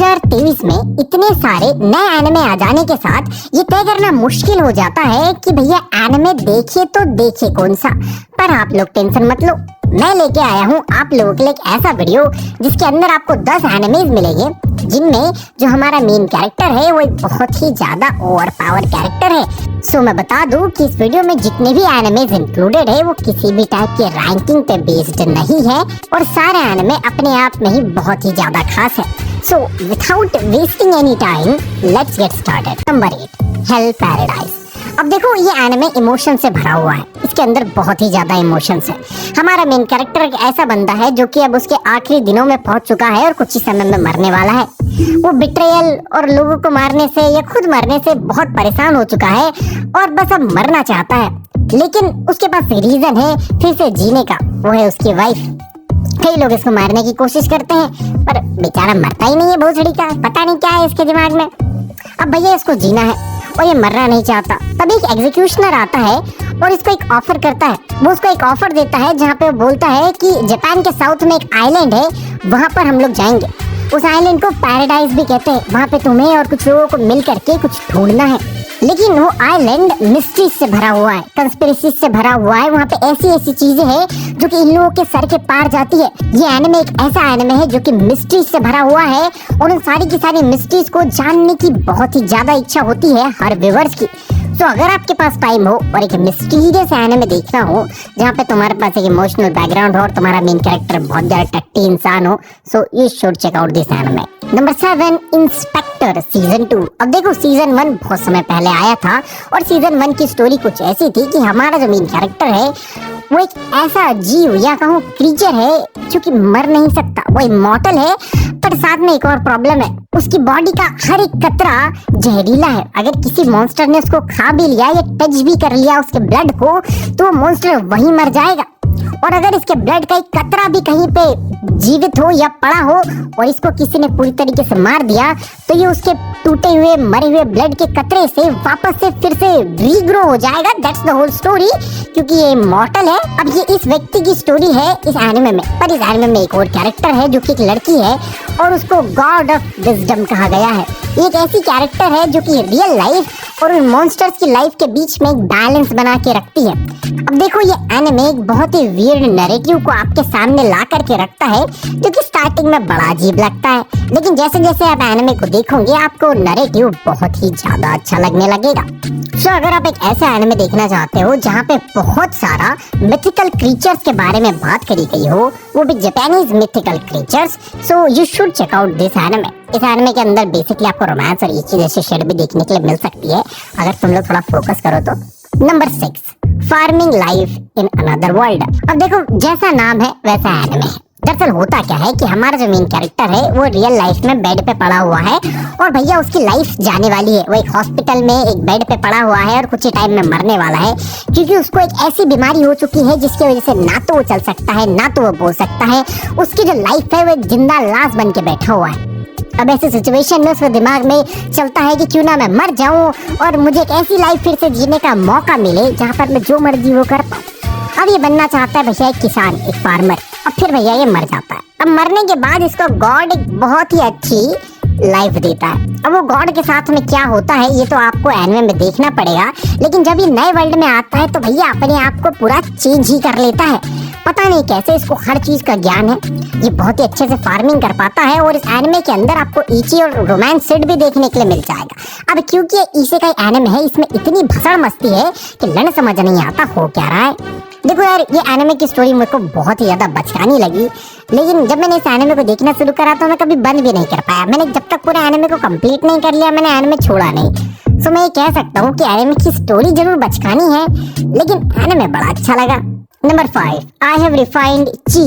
2023 में इतने सारे नए एनिमे आ जाने के साथ ये तय करना मुश्किल हो जाता है कि भैया एनिमे देखिए तो देखिए कौन सा। पर आप लोग टेंशन मत लो, मैं लेके आया हूँ आप लोगों के लिए एक ऐसा वीडियो जिसके अंदर आपको 10 एनिमेज मिलेंगे जिनमें जो हमारा मेन कैरेक्टर है वो एक बहुत ही ज्यादा ओवर पावर कैरेक्टर है। सो मैं बता दूं कि इस वीडियो में जितने भी एनिमेज इंक्लूडेड है वो किसी भी टाइप के रैंकिंग पे बेस्ड नहीं है और सारे एनिमे अपने आप में ही बहुत ही ज्यादा खास है। So without wasting any time let's get started. Number 8, hello paradise. अब देखो ये एनिमे इमोशन से भरा हुआ है, इसके अंदर बहुत ही ज्यादा इमोशंस है। हमारा मेन कैरेक्टर एक ऐसा बंदा है जो कि अब उसके आखिरी दिनों में पहुंच चुका है और कुछ ही समय में मरने वाला है। वो बिट्रेयल और लोगों को मारने से या खुद मरने से बहुत परेशान हो चुका है और बस अब मरना चाहता है, लेकिन उसके पास रीजन है फिर से जीने का, वो है उसकी वाइफ। कई लोग इसको मारने की कोशिश करते हैं पर बेचारा मरता ही नहीं है भोसड़ी का, पता नहीं क्या है इसके दिमाग में। अब भैया इसको जीना है और ये मरना नहीं चाहता। तभी एक एग्जीक्यूशनर आता है और इसको एक ऑफर करता है। वो उसको एक ऑफर देता है जहाँ पे वो बोलता है कि जापान के साउथ में एक आइलैंड है, वहाँ पर हम लोग जाएंगे। उस आइलैंड को पैराडाइज भी कहते हैं। वहाँ पे तुम्हें और कुछ लोगों को मिल करके कुछ ढूंढना है, लेकिन वो आइलैंड मिस्ट्री से भरा हुआ है, कंस्पिरेसी से भरा हुआ है। वहाँ पे ऐसी ऐसी चीजें हैं जो कि इन लोगों के सर के पार जाती है। ये एनिमे एक ऐसा एनिमे है जो कि मिस्ट्री से भरा हुआ है और उन सारी की सारी मिस्ट्रीज को जानने की बहुत ही ज्यादा इच्छा होती है हर व्यूअर्स की। तो अगर आपके पास टाइम हो और एक मिस्टीरियस एनिमे देखना हो जहाँ पे तुम्हारे पास एक इमोशनल बैकग्राउंड हो और तुम्हारा मेन कैरेक्टर बहुत ज्यादा टट्टी इंसान हो, so you should check out this anime. Number 7, inspector season 2। अब देखो सीजन 1 बहुत समय पहले आया था और सीजन 1 की स्टोरी कुछ ऐसी थी कि हमारा जो मेन कैरेक्टर है वो एक ऐसा जीव या कहूँ क्रीचर है जो कि मर नहीं सकता। वो इमॉर्टल है पर साथ में एक और प्रॉब्लम है, उसकी बॉडी का हर एक कतरा जहरीला है। अगर किसी मॉन्स्टर ने उसको खा भी लिया या टच भी कर लिया उसके ब्लड को तो वो मॉन्स्टर वहीं मर जाएगा। और अगर इसके ब्लड का एक कतरा भी कहीं पे जीवित हो या पड़ा हो और इसको किसी ने पूरी तरीके से मार दिया तो ये उसके टूटे हुए मरे हुए ब्लड के कतरे से वापस से फिर से रीग्रो हो जाएगा। दैट्स द होल स्टोरी, क्योंकि ये इमॉर्टल है। अब ये इस व्यक्ति की स्टोरी है इस एनिमे में, पर इस एनिमे में एक और कैरेक्टर है जो कि एक लड़की है और उसको गॉड ऑफ विजडम कहा गया है। एक ऐसी कैरेक्टर है जो कि रियल लाइफ और उन मॉन्स्टर्स की लाइफ के बीच में एक बैलेंस बना के रखती है। अब देखो ये एनिमे एक बहुत ही वियर्ड नैरेटिव को आपके सामने ला करके रखता है जो कि स्टार्टिंग में बड़ा अजीब लगता है, लेकिन जैसे जैसे आप एनिमे को देखोगे आपको नैरेटिव बहुत ही ज्यादा अच्छा लगने लगेगा। सो अगर आप एक ऐसा एनिमे देखना चाहते हो जहाँ पे बहुत सारा मिथिकल क्रीचर्स के बारे में बात करी गई हो, वो भी Japanese mythical creatures, so you should check out this anime. इस एनिमे के अंदर बेसिकली आपको रोमांस और इची जैसे शेड भी देखने के लिए मिल सकती है अगर तुम लोग थोड़ा फोकस करो तो। Number 6, farming life in another world. अब देखो जैसा नाम है वैसा एनिमे है। दरअसल होता क्या है कि हमारा जो मेन कैरेक्टर है वो रियल लाइफ में बेड पे पड़ा हुआ है और भैया उसकी लाइफ जाने वाली है। वो एक हॉस्पिटल में एक बेड पे पड़ा हुआ है और कुछ ही टाइम में मरने वाला है, क्योंकि उसको एक ऐसी बीमारी हो चुकी है जिसकी वजह से ना तो वो चल सकता है ना तो वो बोल सकता है। उसकी जो लाइफ है वो एक जिंदा लाश बन के बैठा हुआ है। अब ऐसी सिचुएशन में उसके दिमाग में चलता है कि क्यों ना मैं मर जाऊं और मुझे एक ऐसी लाइफ फिर से जीने का मौका मिले जहाँ पर मैं जो मर्जी वो कर पाऊं। अब ये बनना चाहता है भैया एक किसान, एक फार्मर। अब फिर भैया ये मर जाता है। अब मरने के बाद इसको गॉड एक बहुत ही अच्छी लाइफ देता है। अब वो गॉड के साथ में क्या होता है ये तो आपको एनिमे में देखना पड़ेगा, लेकिन जब ये नए वर्ल्ड में आता है तो भैया अपने आप को पूरा चेंज ही कर लेता है। पता नहीं कैसे इसको हर चीज का ज्ञान है, ये बहुत ही अच्छे से फार्मिंग कर पाता है और इस एनिमे के अंदर आपको इची और रोमांस सेट भी देखने के लिए मिल जाएगा। अब क्योंकि ये इसे का एनिमे है, इसमें इतनी भसड़ मस्ती है कि लन समझ नहीं आता हो क्या रहा है। देखो यार ये एनिमे की स्टोरी मेरे को बहुत ही ज्यादा बचकानी लगी, लेकिन जब मैंने इस एनिमे को देखना शुरू करा तो मैं कभी बंद भी नहीं कर पाया। मैंने जब तक पूरे एनिमे को कंप्लीट नहीं कर लिया मैंने एनिमे छोड़ा नहीं। सो मैं ये कह सकता हूँ कि एनिमे की स्टोरी जरूर बचकानी है लेकिन एनिमे बड़ा अच्छा लगा। नंबर 5, आई हैव रिफाइंड ची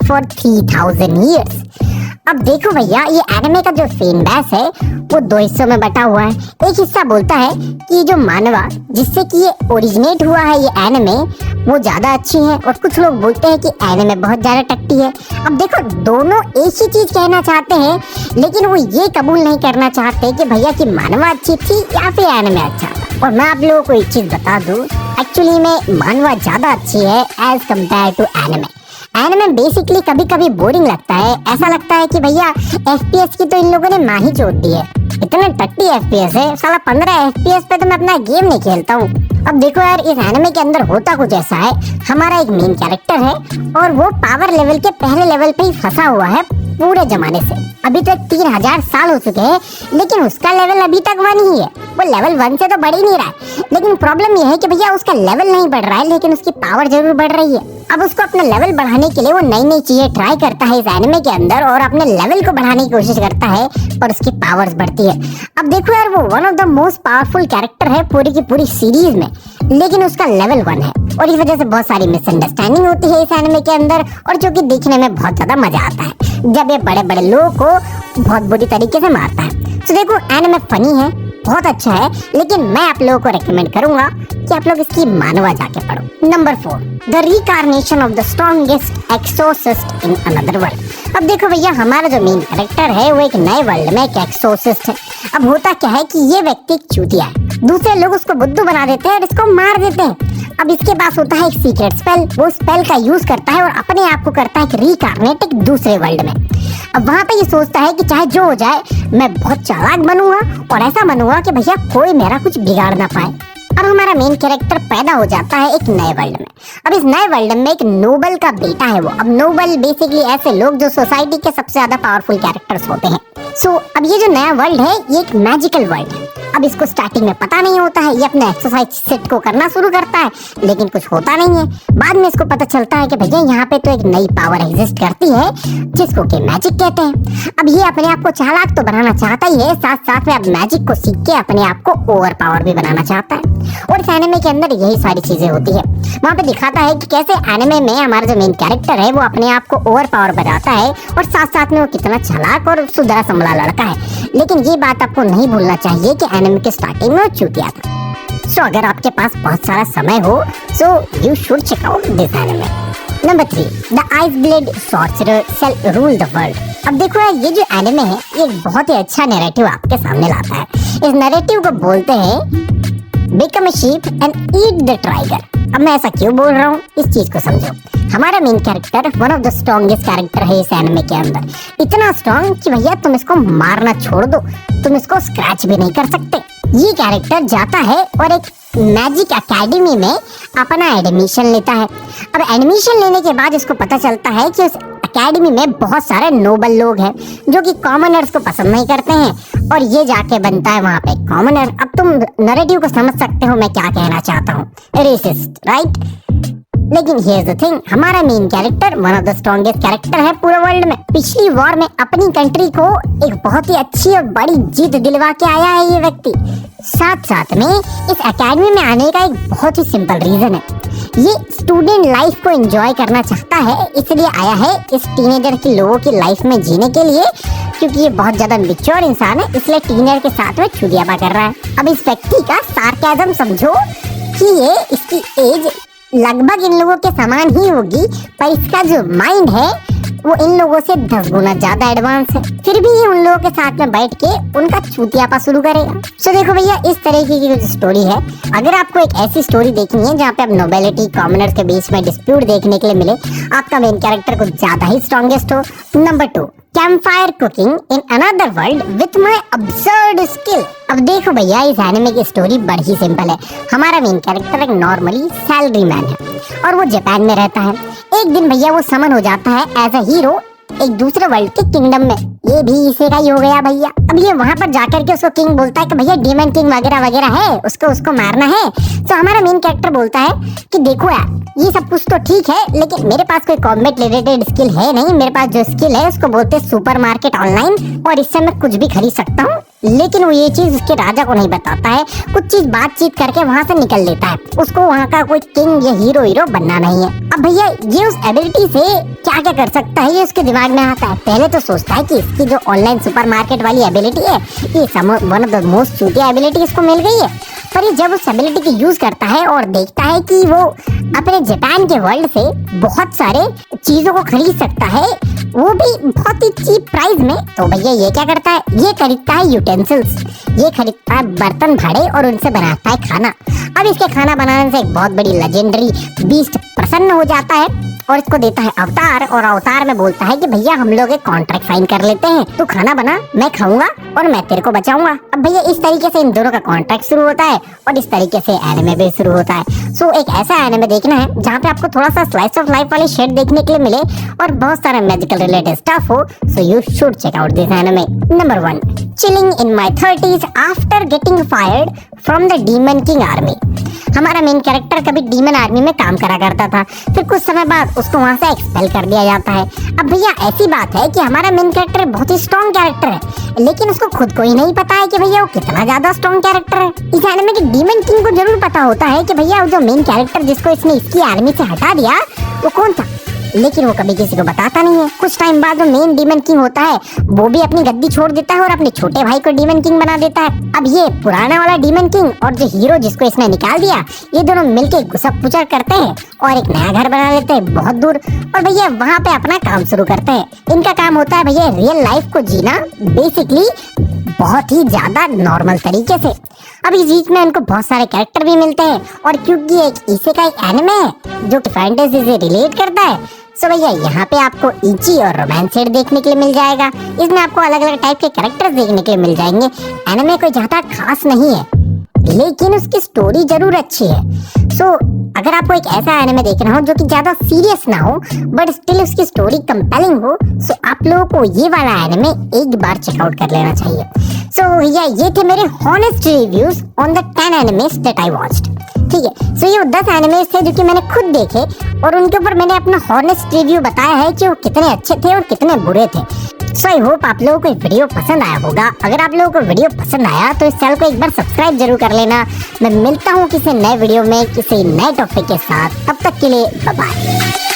फॉर 3000 years। अब देखो भैया ये एनिमे का जो फैन बेस है वो 2 हिस्सों में बटा हुआ है। एक हिस्सा बोलता है कि जो मानवा जिससे कि ये ओरिजिनेट हुआ है ये एनिमे वो ज्यादा अच्छी है, और कुछ लोग बोलते हैं कि एनिमे बहुत ज्यादा टट्टी है। अब देखो दोनों एक ही चीज कहना चाहते हैं, लेकिन वो ये कबूल नहीं करना चाहते कि भैया कि मानवा अच्छी थी या फिर एनिमे अच्छा था। और मैं आप लोगों को एक चीज बता दूं, एक्चुअली में मानवा ज्यादा अच्छी है as compare to anime. Anime basically कभी कभी बोरिंग लगता है, ऐसा लगता है कि भैया एफपीएस की तो इन लोगों ने माँ ही चोट दी है, इतने टट्टी एफपीएस है साला, 15 एफपीएस पे तो मैं अपना गेम नहीं खेलता हूँ। अब देखो यार, इस एनिमे के अंदर होता कुछ ऐसा है, हमारा एक मेन कैरेक्टर है और वो पावर लेवल के पहले लेवल पे ही फंसा हुआ है पूरे जमाने से। अभी तक 3000 साल हो चुके हैं लेकिन उसका लेवल अभी तक 1 ही है, वो लेवल 1 से तो बढ़ ही नहीं रहा है। लेकिन प्रॉब्लम ये है कि भैया उसका लेवल नहीं बढ़ रहा है लेकिन उसकी पावर जरूर बढ़ रही है। अब उसको अपना लेवल बढ़ाने के लिए वो नई नई चीजें ट्राई करता है इस एनिमे के अंदर और अपने लेवल को बढ़ाने की कोशिश करता है और उसकी पावर्स बढ़ती है। अब देखो यार, वो one of the most powerful character है पूरी की पूरी सीरीज में, लेकिन उसका लेवल 1 है और इस वजह से बहुत सारी मिसअंडरस्टैंडिंग होती है इस एनिमे के अंदर, और जो कि देखने में बहुत ज्यादा मजा आता है जब ये बड़े बड़े लोगों को बहुत बुरी तरीके से मारता है। तो देखो, एनिमे फनी है, बहुत अच्छा है, लेकिन मैं आप लोगों को रेकमेंड करूंगा कि आप लोग इसकी मानवा जाके पढ़ो। Number 4, the reincarnation of the strongest exorcist in another world. अब देखो भैया, हमारा जो मेन कैरेक्टर है वो एक नए वर्ल्ड में एक एक्सोसिस्ट है। अब होता क्या है कि ये व्यक्ति एक चूतिया है, दूसरे लोग उसको बुद्धू बना देते हैं और इसको मार देते हैं। अब इसके पास होता है एक सीक्रेट स्पेल, वो स्पेल का यूज करता है और अपने आप को करता है रिकार्नेट एक दूसरे वर्ल्ड में। अब वहाँ पे ये सोचता है कि चाहे जो हो जाए मैं बहुत चालाक बनूंगा और ऐसा बनूंगा कि भैया कोई मेरा कुछ बिगाड़ ना पाए। अब हमारा मेन कैरेक्टर पैदा हो जाता है एक नए वर्ल्ड में। अब इस नए वर्ल्ड में एक नोबल का बेटा है वो। अब नोबल बेसिकली ऐसे लोग जो सोसाइटी के सबसे ज्यादा पावरफुल कैरेक्टर्स होते हैं। अब ये जो नया वर्ल्ड है ये एक मैजिकल वर्ल्ड है। अब इसको स्टार्टिंग में पता नहीं होता है, ये अपने एक्सरसाइज सेट को करना शुरू करता है लेकिन कुछ होता नहीं है। बाद में इसको पता चलता है कि भैया यहाँ पे तो एक नई पावर एग्जिस्ट करती है जिसको कि मैजिक कहते हैं। अब ये अपने आप को चालाक तो बनाना चाहता ही है, साथ साथ में अब मैजिक को सीख के अपने आप को ओवर पावर भी बनाना चाहता है। और इस एनिमे के अंदर यही सारी चीजें होती है। वहाँ पे दिखाता है कि कैसे एनिमे में हमारा जो मेन कैरेक्टर है वो अपने आप को ओवर पावर बनाता है और साथ साथ में वो कितना चालाक और सुधरा संभला लड़का है। लेकिन ये बात आपको नहीं भूलना चाहिए कि एनिमे के स्टार्टिंग में वो चूतिया था। अगर आपके पास बहुत सारा समय हो you should check out this anime. Number 3, the ice blade sorcerer shall rule the world. अब देखो यार, ये जो एनिमे है ये बहुत ही अच्छा नैरेटिव आपके सामने लाता है। इस नैरेटिव को बोलते हैं become a sheep and eat the tiger. अब मैं ऐसा क्यों बोल रहा हूँ, इस चीज को समझो। हमारा main character one of the strongest character है इस एनिमे के अंदर, इतना स्ट्रॉन्ग कि भैया तुम इसको मारना छोड़ दो, तुम इसको स्क्रैच भी नहीं कर सकते। ये कैरेक्टर जाता है और एक मैजिक एकेडमी में अपना एडमिशन लेता है। अब एडमिशन लेने के बाद इसको पता चलता है कि उस एकेडमी में बहुत सारे नोबल लोग हैं जो कि कॉमनर्स को पसंद नहीं करते हैं और ये जाके बनता है वहाँ पे कॉमनर। अब तुम नैरेटिव को समझ सकते हो मैं क्या कहना चाहता हूँ, रेसिस्ट, राइट? लेकिन हियर्स द थिंग, हमारा main character one of the strongest character है पूरे वर्ल्ड में। पिछली वॉर में अपनी कंट्री को एक बहुत ही अच्छी और बड़ी जीत दिलवा के आया है ये व्यक्ति। साथ साथ में इस एकेडमी में आने का एक बहुत ही सिंपल रीजन है, ये स्टूडेंट लाइफ को एंजॉय करना चाहता है, इसलिए आया है इस टीनेजर के लोगों की लाइफ में जीने के लिए, क्योंकि ये बहुत ज्यादा मैच्योर इंसान है इसलिए टीनेजर के साथ में चुदियाबा कर रहा है। अब इस व्यक्ति का सार्केज्म समझो कि ये इसकी एज लगभग इन लोगों के समान ही होगी, पर इसका जो माइंड है वो इन लोगों से 10 गुना ज्यादा एडवांस है। फिर भी ये उन लोगों के साथ में बैठ के उनका चूतियापा शुरू करेगा। तो देखो भैया, इस तरीके की जो स्टोरी है, अगर आपको एक ऐसी स्टोरी देखनी है जहाँ पे अब नोबेलिटी कॉमनर्स के बीच में डिस्प्यूट देखने के लिए मिले, आपका मेन कैरेक्टर कुछ ज्यादा ही स्ट्रॉन्गेस्ट हो। Number 2, campfire cooking in another world with my absurd skill. अब देखो भैया, इस एनिमे की स्टोरी बड़ी ही सिंपल है। हमारा मेन कैरेक्टर एक नॉर्मली सैलरी मैन है और वो जापान में रहता है। एक दिन भैया वो समन हो जाता है एज अ हीरो एक दूसरे वर्ल्ड के किंगडम में। ये भी इसी का ही हो गया भैया। अब ये वहाँ पर जाकर के उसको किंग बोलता है कि भैया डीमन किंग वगैरह वगैरह है, उसको मारना है। तो हमारा मेन कैरेक्टर बोलता है कि देखो यार, ये सब कुछ तो ठीक है लेकिन मेरे पास कोई कॉम्बैट रिलेटेड स्किल है नहीं। मेरे पास जो स्किल है उसको बोलते हैं सुपर मार्केट ऑनलाइन, और इससे मैं कुछ भी खरीद सकता हूँ। लेकिन वो ये चीज उसके राजा को नहीं बताता है, कुछ चीज बातचीत करके वहाँ से निकल लेता है। उसको वहाँ का कोई किंग या हीरो बनना नहीं है। अब भैया ये उस एबिलिटी से क्या क्या कर सकता है ये उसके दिमाग में आता है। पहले तो सोचता है कि इसकी जो ऑनलाइन सुपरमार्केट वाली एबिलिटी है ये वन ऑफ द मोस्ट चूतिया एबिलिटी इसको मिल गई है, पर ये जब उस एबिलिटी की यूज करता है और देखता है कि वो अपने जापान के वर्ल्ड से बहुत सारे चीजों को खरीद सकता है, वो भी बहुत ही चीप प्राइस में, तो भैया ये क्या करता है, ये खरीदता है यूटेंसिल्स, ये खरीदता है बर्तन भाड़े और उनसे बनाता है खाना। अब इसके खाना बनाने से एक बहुत बड़ी लेजेंडरी बीस्ट प्रसन्न हो जाता है और इसको देता है अवतार, और अवतार में बोलता है कि भैया हम लोग एक कॉन्ट्रैक्ट साइन कर लेते हैं, तू खाना बना, मैं खाऊंगा और मैं तेरे को बचाऊंगा। अब भैया इस तरीके से इन दोनों का कॉन्ट्रैक्ट शुरू होता है और इस तरीके से एनिमे भी शुरू होता है। सो एक ऐसा एनिमे देखना है जहाँ पे आपको थोड़ा सा स्लाइस ऑफ लाइफ वाली शेड देखने के लिए मिले और बहुत सारा मैजिकल रिलेटेड स्टफ हो। So you should check out this anime. Number 1, chilling in my 30s after getting fired from the demon king army. हमारा मेन कैरेक्टर कभी डीमन आर्मी में काम करा करता था, फिर कुछ समय बाद उसको वहां से एक्सपेल कर दिया जाता है। अब भैया ऐसी बात है कि हमारा मेन कैरेक्टर बहुत ही स्ट्रॉन्ग कैरेक्टर है, लेकिन उसको खुद को ही नहीं पता है कि भैया वो कितना ज्यादा स्ट्रॉन्ग कैरेक्टर है। इस एनिमे के डीमन किंग को जरूर पता होता है कि भैया जो मेन कैरेक्टर जिसको इसने इसकी आर्मी से हटा दिया वो कौन था, लेकिन वो कभी किसी को बताता नहीं है। कुछ टाइम बाद जो मेन डीमन किंग होता है वो भी अपनी गद्दी छोड़ देता है और अपने छोटे भाई को डीमन किंग बना देता है। अब ये पुराना वाला डीमन किंग और जो हीरो जिसको इसने निकाल दिया, ये दोनों मिलके घुसक पुचक करते हैं और एक नया घर बना लेते हैं बहुत दूर, और भैया वहाँ पे अपना काम शुरू करते हैं। इनका काम होता है भैया रियल लाइफ को जीना, बेसिकली बहुत ही ज्यादा नॉर्मल तरीके से। अब इस बीच में उनको बहुत सारे कैरेक्टर भी मिलते हैं, और क्योंकि एक इसे का एक एनिमे है जो कि फैंटेसी से रिलेट करता है, सो भैया यहाँ पे आपको इची और रोमांस शेड देखने के लिए मिल जाएगा। इसमें आपको अलग अलग टाइप के कैरेक्टर्स देखने के लिए मिल जाएंगे। एनिमे कोई ज्यादा खास नहीं है, लेकिन उसकी स्टोरी जरूर अच्छी है। सो अगर आपको एक ऐसा एनिमे देखना हो जो कि ज्यादा सीरियस ना हो बट स्टिल उसकी स्टोरी कंपेलिंग हो, सो आप लोगों को ये वाला एनिमे एक बार चेकआउट कर लेना चाहिए। सो भैया ये थे मेरे honest reviews on the 10 animes that I watched. ठीक है, सो ये 10 एनिमेस थे जो कि मैंने खुद देखे और उनके ऊपर मैंने अपना हॉनेस्ट रिव्यू बताया है कि वो कितने अच्छे थे और कितने बुरे थे। सो आई होप आप लोगों को ये वीडियो पसंद आया होगा। अगर आप लोगों को वीडियो पसंद आया तो इस चैनल को एक बार सब्सक्राइब जरूर कर लेना। मैं मिलता हूँ किसी नए वीडियो में किसी नए टॉपिक के साथ, तब तक के लिए बाय बाय।